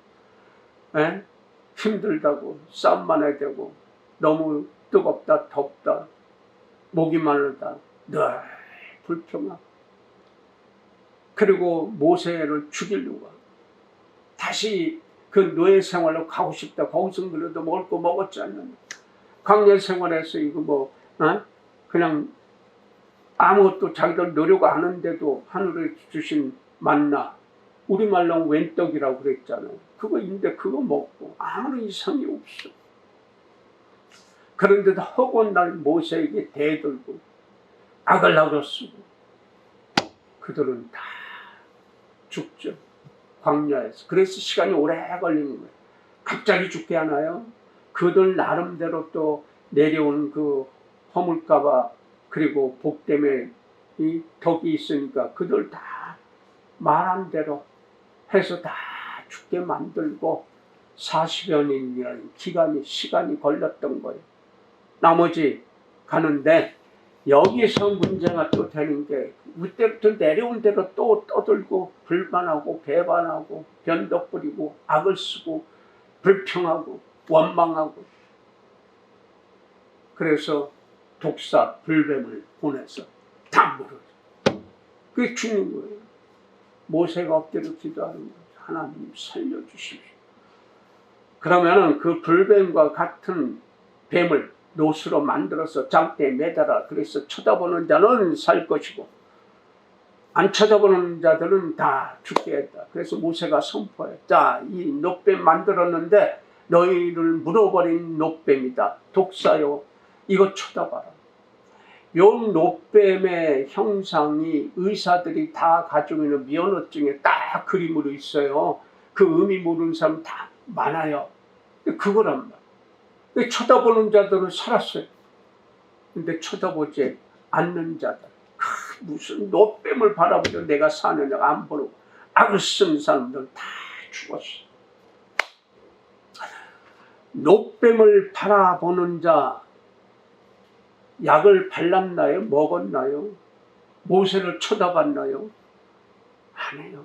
S1: 힘들다고 싸움만 해야 되고 너무 뜨겁다 덥다 목이 마르다 늘 불평하고 그리고 모세를 죽이려고 하고 다시 그 노예 생활로 가고 싶다. 거기서 그래도 먹을 거 먹었지 않느냐. 광야 생활에서 이거 그냥 아무것도 자기들 노력 안 하는데도 하늘에 주신 만나 우리말로 웬떡이라고 그랬잖아요. 그거인데 그거 먹고 아무런 이상이 없어. 그런데도 허구한 날 모세에게 대들고 악을 쓰고 그들은 다 죽죠. 광야에서. 그래서 시간이 오래 걸리는 거예요. 갑자기 죽게 하나요? 그들 나름대로 또 내려온 그 허물까봐 그리고 복 때문에 이 덕이 있으니까 그들 다 말한 대로 해서 다 죽게 만들고 40여 년이라는 시간이 걸렸던 거예요. 나머지 가는데 여기서 문제가 또 되는 게 그때부터 내려온 대로 또 떠들고 불만하고 배반하고 변덕 부리고 악을 쓰고 불평하고 원망하고 그래서 독사 불뱀을 보내서 다 물어줘. 그게 죽는 거예요. 모세가 엎드려 기도하는 거예요. 하나님 살려주십시오. 그러면은 그 불뱀과 같은 뱀을 노스로 만들어서 장대에 매달아. 그래서 쳐다보는 자는 살 것이고 안 쳐다보는 자들은 다 죽게 했다. 그래서 모세가 선포해. 자, 이 놋뱀 만들었는데 너희를 물어버린 놋뱀이다. 독사요. 이거 쳐다봐라. 요 놋뱀의 형상이 의사들이 다 가지고 있는 면허증에 딱 그림으로 있어요. 그 의미 모르는 사람 다 많아요. 그거란 말이야. 쳐다보는 자들은 살았어요. 근데 쳐다보지 않는 자들. 무슨 놋뱀을 바라보며 내가 사느냐 안 보고 악을 쓴 사람들 다 죽었어. 놋뱀을 바라보는 자 약을 발랐나요? 먹었나요? 모세를 쳐다봤나요? 안 해요.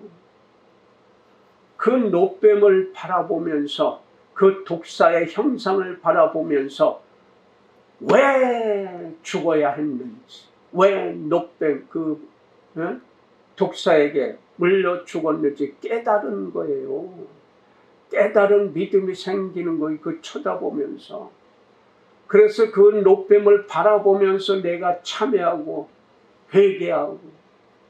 S1: 그 놋뱀을 바라보면서 그 독사의 형상을 바라보면서 왜 죽어야 했는지, 왜 놋뱀 독사에게 물려 죽었는지 깨달은 거예요. 깨달은 믿음이 생기는 거예요. 그 쳐다보면서. 그래서 그 놋뱀을 바라보면서 내가 참여하고 회개하고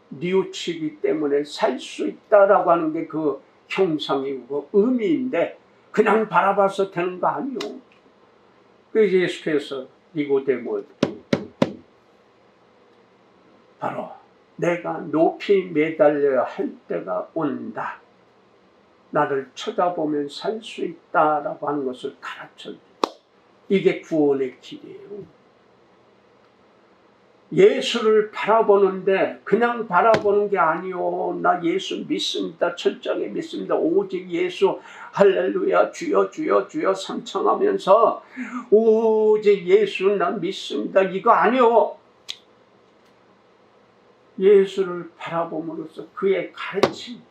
S1: 뉘우치기 때문에 살 수 있다라고 하는 게 그 형상이고 의미인데 그냥 바라봐서 되는 거 아니요. 그래서 예수께서 니고데모 바로 내가 높이 매달려야 할 때가 온다. 나를 쳐다보면 살 수 있다라고 하는 것을 가르쳐줘. 이게 구원의 길이에요. 예수를 바라보는데 그냥 바라보는 게 아니요. 나 예수 믿습니다. 철저하게 믿습니다. 오직 예수 할렐루야 주여 주여 주여 삼창하면서 오직 예수 나 믿습니다. 이거 아니요. 예수를 바라봄으로써 그의 가르침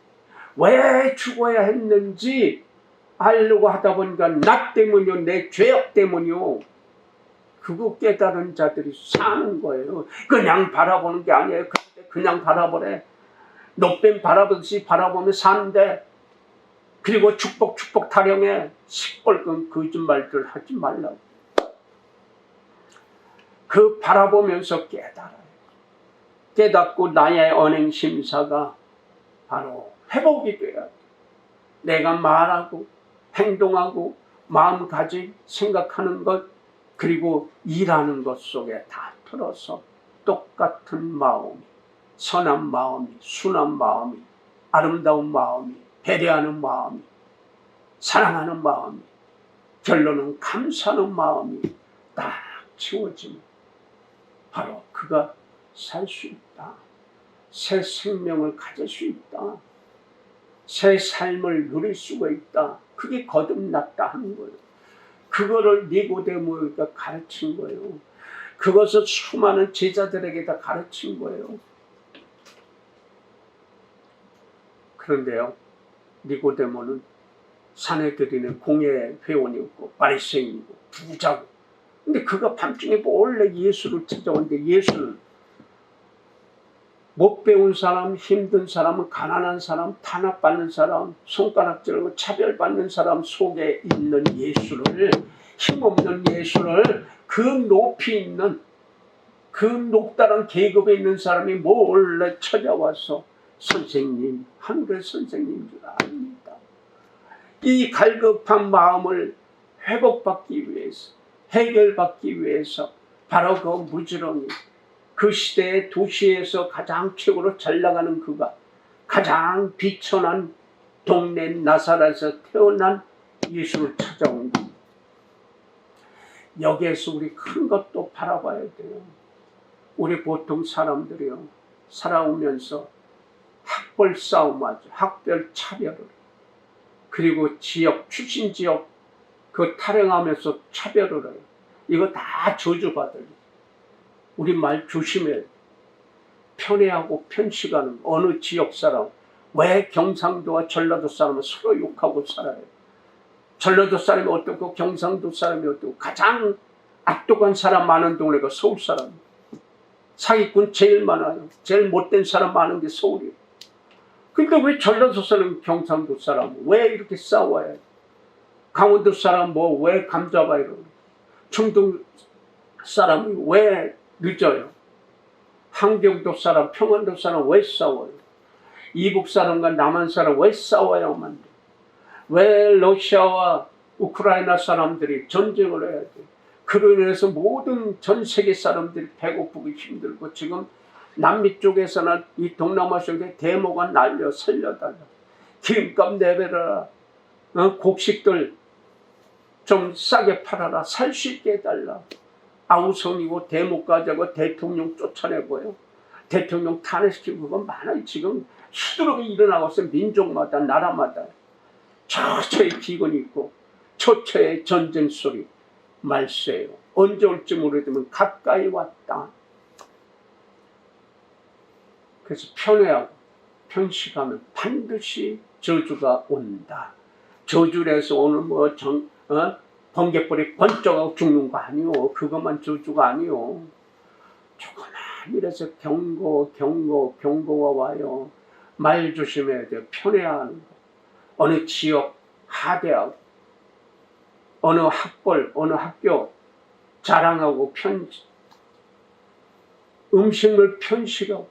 S1: 왜 죽어야 했는지 알려고 하다 보니까 나 때문이요. 내 죄악 때문이요. 그거 깨달은 자들이 사는 거예요. 그냥 바라보는 게 아니에요. 그냥 바라보래. 놋뱀 바라보듯이 바라보면 사는데 그리고 축복 타령해. 시뻘건 거짓말들 하지 말라고. 그 바라보면서 깨달아요. 깨닫고 나의 언행 심사가 바로 회복이 돼야 돼. 내가 말하고 행동하고 마음가짐 생각하는 것 그리고 일하는 것 속에 다 틀어서 똑같은 마음이 선한 마음이 순한 마음이 아름다운 마음이 배려하는 마음이 사랑하는 마음이 결론은 감사하는 마음이 딱 채워지면 바로 그가 살 수 있다. 새 생명을 가질 수 있다. 새 삶을 누릴 수가 있다. 그게 거듭났다 하는 거예요. 그거를 니고데모가 가르친 거예요. 그것을 수많은 제자들에게 다 가르친 거예요. 그런데요, 니고데모는 산에 들이는 공예 회원이었고 바리새인이고 부자고. 근데 그가 밤중에 몰래 예수를 찾아오는데 예수는 못 배운 사람, 힘든 사람, 가난한 사람, 탄압받는 사람, 손가락질하고 차별받는 사람 속에 있는 예수를, 힘없는 예수를 그 높이 있는 그 높다란 계급에 있는 사람이 몰래 찾아와서 선생님, 하늘의 선생님인 줄 압니다. 이 갈급한 마음을 회복받기 위해서, 해결받기 위해서 바로 그 무지렁이 그 시대의 도시에서 가장 최고로 잘 나가는 그가 가장 비천한 동네 나사렛에서 태어난 예수를 찾아온 것. 여기에서 우리 큰 것도 바라봐야 돼요. 우리 보통 사람들이요 살아오면서 학벌 싸움하죠. 학별 차별을 그리고 지역 출신 지역 그 타령하면서 차별을 해요. 이거 다 저주받아요. 우리 말 조심해요. 편애하고 편식하는 어느 지역 사람, 왜 경상도와 전라도 사람은 서로 욕하고 살아요? 전라도 사람이 어떻고 경상도 사람이 어떻고 가장 악독한 사람 많은 동네가 서울 사람이에요. 사기꾼 제일 많아요. 제일 못된 사람 많은 게 서울이에요. 근데 왜 전라도 사람, 경상도 사람 왜 이렇게 싸워요? 강원도 사람 뭐 왜 감잡아요? 이러고. 충동 사람이 왜 늦어요? 함경도 사람, 평안도 사람 왜 싸워요? 이북 사람과 남한 사람 왜 싸워야만 돼? 왜 러시아와 우크라이나 사람들이 전쟁을 해야 돼? 그로 인해서 모든 전 세계 사람들이 배고프고 힘들고 지금 남미 쪽에서는 이 동남아 쪽에 데모가 날려 살려달라. 기름값 내버려라. 곡식들 좀 싸게 팔아라. 살 수 있게 해달라. 아우성이고 데모까지 하고 대통령 쫓아내고요. 대통령 탄핵시키고 그건 많아요. 지금 수두룩이 일어나고 있어요. 민족마다 나라마다. 처처의 기근이 있고 처처의 전쟁 소리 말세요. 언제 올지 모르지만 가까이 왔다. 그래서 편회하고 편식하면 반드시 저주가 온다. 저주에서 오는 번개불이 번쩍하고 죽는 거 아니요. 그것만 저주가 아니요. 조그만 이래서 경고가 와요. 말 조심해야 돼요. 편애하는 거. 어느 지역 하대하고 어느 학벌 어느 학교 자랑하고 음식물 편식하고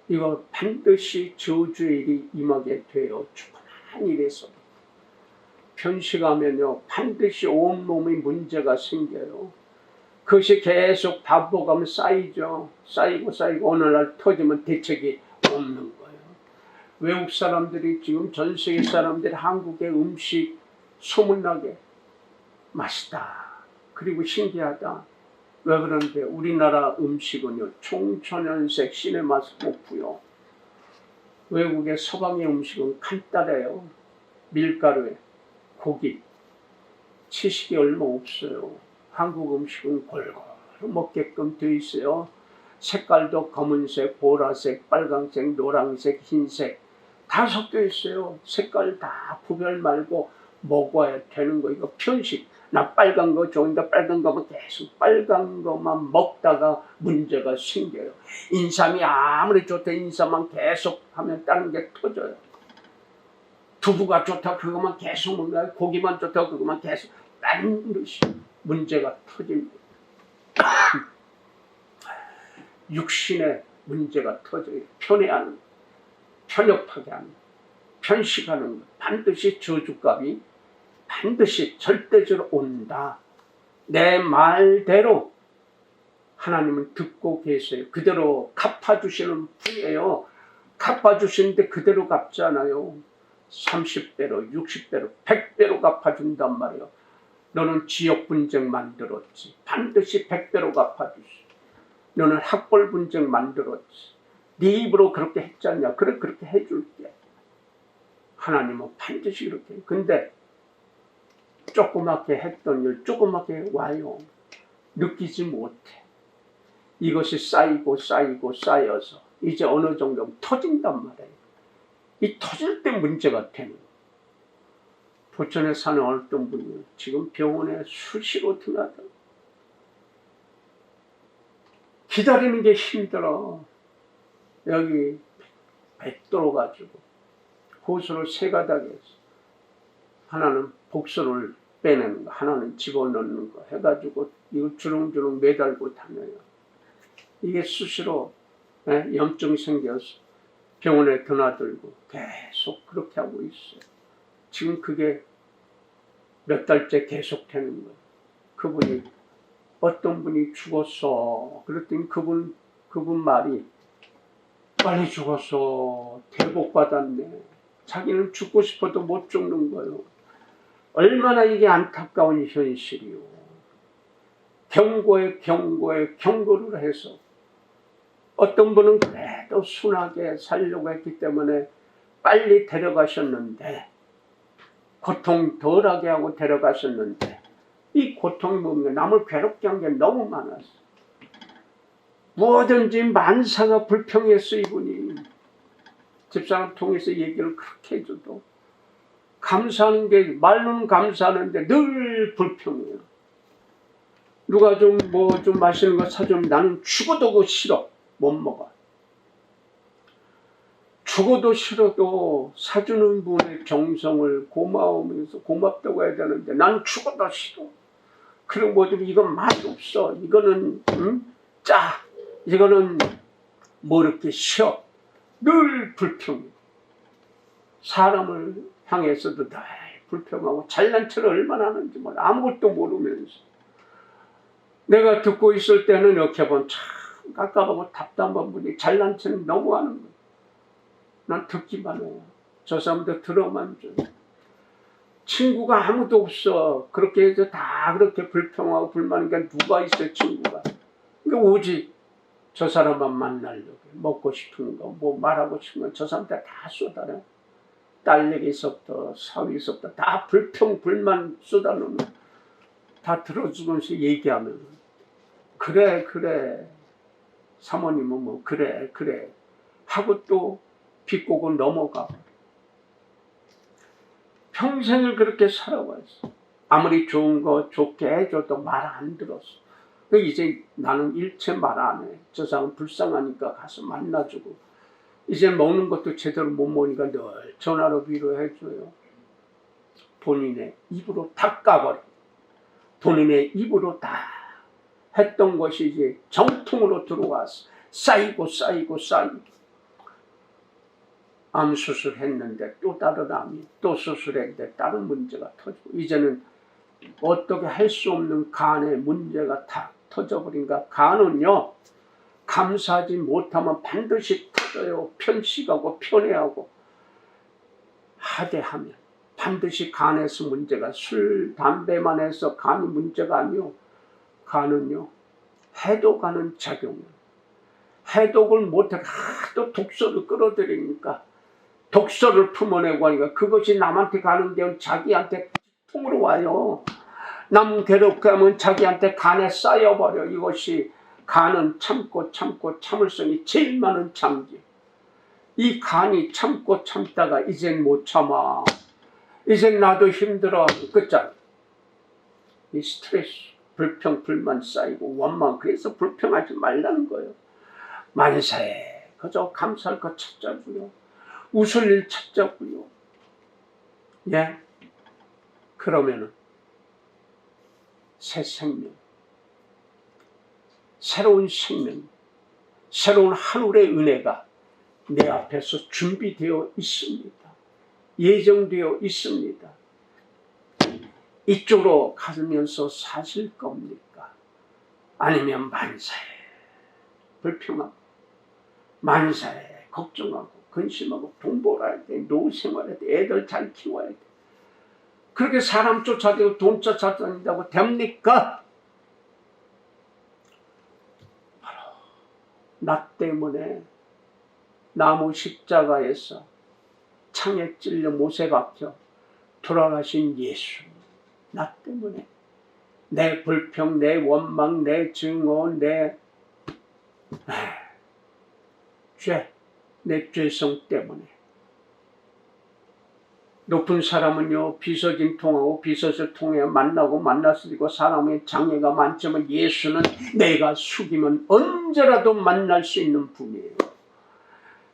S1: 이거 반드시 저주의 일이 임하게 돼요. 조그만 일에서 편식하면요 반드시 온몸에 문제가 생겨요. 그것이 계속 반복하면 쌓이죠. 쌓이고 오늘날 터지면 대책이 없는 거예요. 외국 사람들이 지금 전 세계 사람들이 한국의 음식 소문나게 맛있다. 그리고 신기하다. 왜 그런데 우리나라 음식은요 총천연색 신의 맛을 뽑고요. 외국의 서방의 음식은 간단해요. 밀가루에 고기 채식이 얼마 없어요. 한국 음식은 골고루 먹게끔 되어 있어요. 색깔도 검은색, 보라색, 빨강색, 노란색, 흰색 다 섞여 있어요. 색깔 다 구별 말고 먹어야 되는 거. 이거 편식. 나 빨간 거 좋은데 빨간 거만 계속 빨간 거만 먹다가 문제가 생겨요. 인삼이 아무리 좋다 인삼만 계속 하면 다른 게 터져요. 두부가 좋다 그것만 계속 먹어요. 고기만 좋다 그것만 계속 반드시 문제가 터집니다. 육신의 문제가 터져요. 편애하는 거, 편협하게 하는 거, 편식하는 거 반드시 저주값이 반드시 절대적으로 온다. 내 말대로 하나님은 듣고 계세요. 그대로 갚아주시는 분이에요. 갚아주시는데 그대로 갚잖아요. 30배로 60배로 100배로 갚아준단 말이에요. 너는 지역 분쟁 만들었지. 반드시 100배로 갚아주시. 너는 학벌 분쟁 만들었지. 네 입으로 그렇게 했지 않냐. 그래 그렇게 해줄게. 하나님은 반드시 그렇게 해요. 근데 조그맣게 했던 일 조그맣게 와요. 느끼지 못해. 이것이 쌓여서 이제 어느 정도 터진단 말이에요. 이 터질 때 문제가 되는 거예요. 부천에 사는 어떤 분이 지금 병원에 수시로 들어가다 기다리는 게 힘들어. 여기 백도로 가지고 호수를 세 가닥에서 하나는 복소를 빼내는 거, 하나는 집어넣는 거 해가지고 이걸 주렁주렁 매달고 다녀요. 이게 수시로 염증이 생겨서 병원에 드나들고 계속 그렇게 하고 있어요. 지금 그게 몇 달째 계속 되는 거예요. 그분이 어떤 분이 죽었어. 그랬더니 그분 말이 빨리 죽었어. 대복 받았네. 자기는 죽고 싶어도 못 죽는 거예요. 얼마나 이게 안타까운 현실이요. 경고를 해서 어떤 분은 그래도 순하게 살려고 했기 때문에 빨리 데려가셨는데 고통 덜하게 하고 데려가셨는데 이 고통이 뭡니까? 남을 괴롭게 한 게 너무 많았어. 뭐든지 만사가 불평했어. 이분이 집사람 통해서 얘기를 그렇게 해줘도 감사하는 게 말로는 감사하는데 늘 불평해요. 누가 좀 마시는 거 사주면 나는 죽어도 그거 싫어. 못 먹어. 죽어도 싫어도 사주는 분의 정성을 고마우면서 고맙다고 해야 되는데 난 죽어도 싫어. 그리고 뭐든 이건 맛이 없어. 이거는 짜. 이거는 뭐 이렇게 쉬어. 늘 불평. 사람을 향해서도 늘 불평하고 잘난 척을 얼마나 하는지 몰라. 아무것도 모르면서. 내가 듣고 있을 때는 이렇게 보면 참 깝깝하고 답답한 분이 잘난 척은 너무 하는 거야. 난 듣기만 해요. 저 사람도 들어만 줘요. 친구가 아무도 없어. 그렇게 해서 다 그렇게 불평하고 불만하니까 누가 있어 친구가. 그러니까 오직 저 사람만 만나려고 먹고 싶은 거, 뭐 말하고 싶은 거 저 사람한테 다 쏟아내. 딸 얘기서부터 사위서부터 다 불평 불만 쏟아내는 다 들어주면서 얘기하면 그래 사모님은 뭐 그래 하고 또 비꼬고 넘어가. 평생을 그렇게 살아왔어. 아무리 좋은 거 좋게 해줘도 말 안 들었어. 이제 나는 일체 말 안 해. 저 사람 불쌍하니까 가서 만나주고. 이제 먹는 것도 제대로 못 먹으니까 늘 전화로 위로해줘요. 본인의 입으로 다 까버려. 본인의 입으로 다 했던 것이 이제 정통으로 들어와서 쌓이고 암 수술했는데 또 다른 암이, 또 수술했는데 다른 문제가 터지고, 이제는 어떻게 할 수 없는 간의 문제가 다 터져버린가. 간은요, 감사하지 못하면 반드시 터져요. 편식하고 편애하고 하대하면 반드시 간에서 문제가, 술, 담배만 해서 간이 문제가 아니요. 간은요, 해독하는 작용을, 해독을 못해 하도 독소를 끌어들이니까 독소를 품어내고 하니까 그것이 남한테 가는데 자기한테 통으로 와요. 남 괴롭게 하면 자기한테 간에 쌓여버려. 이것이 간은 참고 참을성이 제일 많은 장기. 이 간이 참고 참다가 이젠 못 참아. 이젠 나도 힘들어. 끝장. 이 스트레스, 불평, 불만 쌓이고 원망. 그래서 불평하지 말라는 거예요. 만사에 그저 감사할 것 찾자고요. 웃을 일 찾자고요. 예? 그러면은 새 생명, 새로운 생명, 새로운 하늘의 은혜가 내 앞에서 준비되어 있습니다. 예정되어 있습니다. 이쪽으로 가면서 사실 겁니까? 아니면 만사에 불평하고 만사에 걱정하고 근심하고 돈 벌어야 돼, 노후 생활해야 돼, 애들 잘 키워야 돼. 그렇게 사람 쫓아다니고 돈 쫓아다닌다고 됩니까? 바로 나 때문에 나무 십자가에서 창에 찔려 못에 박혀 돌아가신 예수. 나 때문에 내 불평, 내 원망, 내 증오, 내 죄, 내 죄성 때문에. 높은 사람은요, 비서진 통하고 비서실 통해 만나고 만났으리고 사람의 장애가 많지만 예수는 내가 숙이면 언제라도 만날 수 있는 분이에요.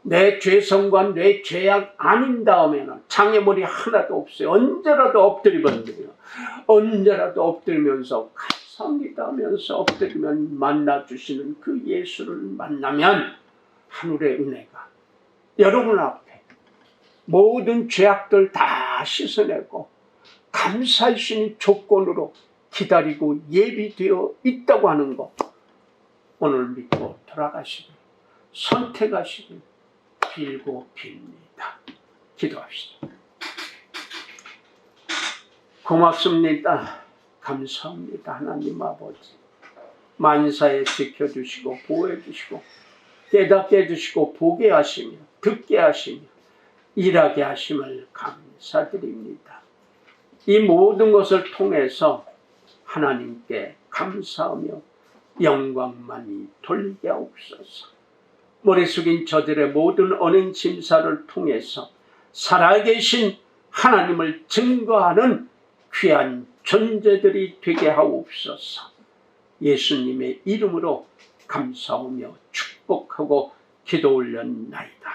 S1: 내 죄성과 내 죄악 아닌 다음에는 장애물이 하나도 없어요. 언제라도 엎드리면 돼요. 언제라도 엎드리면서 감사합니다 하면서 엎드리면 만나주시는 그 예수를 만나면 하늘의 은혜가 여러분 앞에 모든 죄악들 다 씻어내고 감사할 수 있는 조건으로 기다리고 예비되어 있다고 하는 것, 오늘 믿고 돌아가시길, 선택하시길 빌고 빕니다. 기도합시다. 고맙습니다. 감사합니다. 하나님 아버지, 만사에 지켜주시고 보호해주시고 깨닫게 해주시고 보게 하시며 듣게 하시며 일하게 하심을 감사드립니다. 이 모든 것을 통해서 하나님께 감사하며 영광만이 돌게 하옵소서. 머리 숙인 저들의 모든 언행 심사를 통해서 살아계신 하나님을 증거하는 귀한 존재들이 되게 하옵소서. 예수님의 이름으로 감사하며 축복하고 기도 올렸나이다.